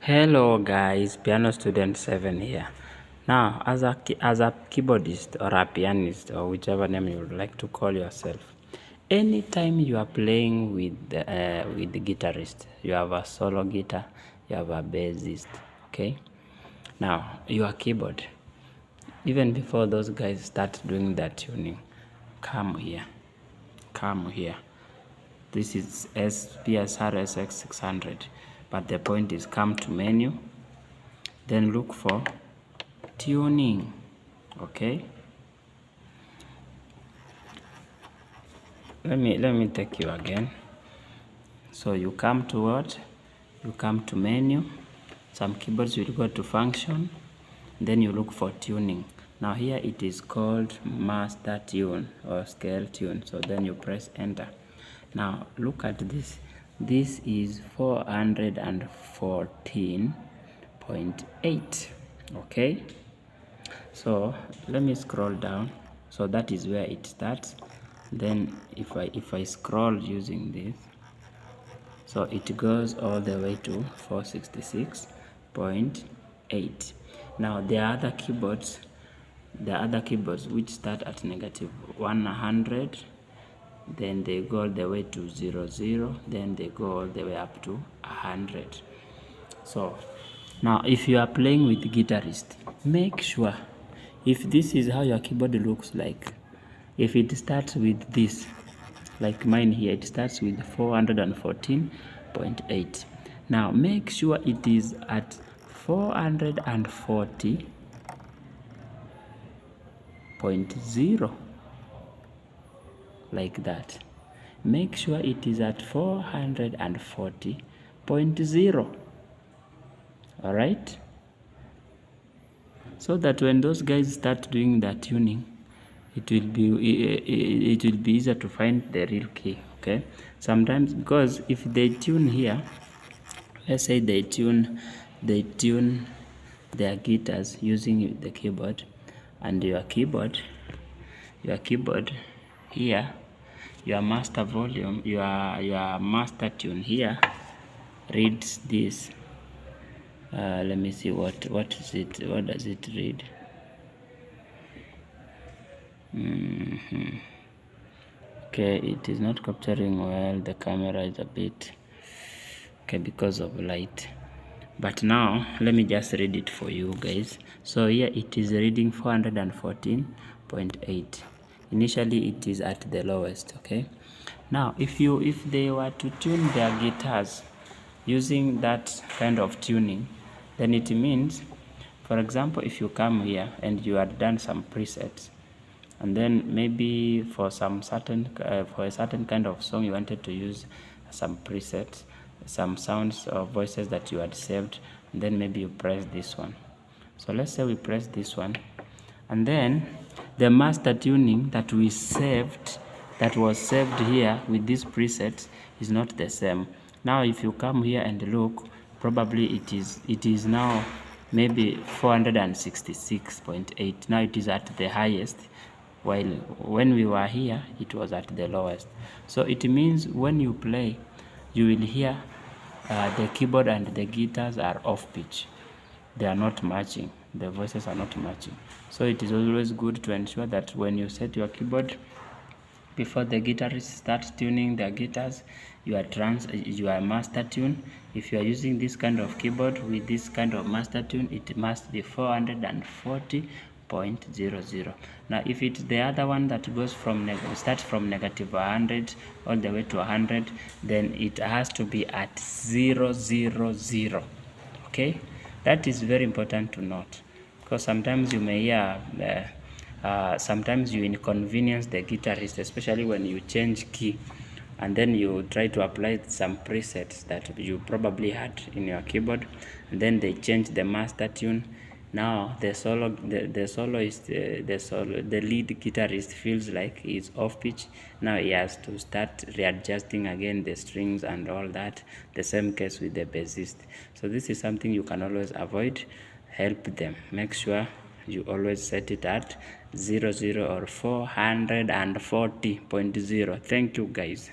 Hello guys, Piano Student 7 here. Now, as a keyboardist or a pianist or whichever name you would like to call yourself, anytime you are playing with the guitarist, you have a solo guitar, you have a bassist, okay? Now, your keyboard, even before those guys start doing that tuning, come here. This is PSR SX600, but the point is come to menu, then look for tuning, okay? Let me take you again. So you come to what? You come to menu. Some keyboards will go to function, then you look for tuning. Now here it is called master tune or scale tune. So then you press enter. Now look at this. This is 414.8. okay? So let me scroll down. So that is where it starts. Then if I scroll using this, so it goes all the way to 466.8. Now the other keyboards which start at -100, then they go all the way to 00, then they go all the way up to 100. So now if you are playing with guitarist, make sure, if this is how your keyboard looks like, if it starts with this, like mine here, it starts with 414.8. now make sure it is at 440.0, like that. Make sure it is at 440.0. all right, so that when those guys start doing that tuning, it will be easier to find the real key, okay? Sometimes, because if they tune here, let's say they tune their guitars using the keyboard, and your keyboard here, your master volume, your master tune here reads this. Let me see what does it read. Okay, it is not capturing well. The camera is a bit okay because of light, but now let me just read it for you guys. So here it is reading 414.8. initially it is at the lowest, okay? Now if they were to tune their guitars using that kind of tuning, then it means, for example, if you come here and you had done some presets, and then maybe for a certain kind of song you wanted to use some presets, some sounds or voices that you had saved, and then maybe you press this one. So let's say we press this one, and then the master tuning that we saved, that was saved here with these presets, is not the same. Now if you come here and look, probably it is now maybe 466.8. now it is at the highest, while when we were here it was at the lowest. So it means when you play, you will hear the keyboard and the guitars are off pitch. They are not matching, the voices are not matching. So it is always good to ensure that when you set your keyboard, before the guitarists start tuning their guitars, your master tune, if you are using this kind of keyboard with this kind of master tune, it must be 440.00. Now if it's the other one that goes from starts from -100 all the way to 100, then it has to be at 000, okay? That is very important to note, because sometimes you may hear sometimes you inconvenience the guitarist, especially when you change key and then you try to apply some presets that you probably had in your keyboard, and then they change the master tune. Now the lead guitarist feels like he's off pitch. Now he has to start readjusting again the strings and all that. The same case with the bassist. So this is something you can always avoid. Help them. Make sure you always set it at 00 or 440.0. Thank you guys.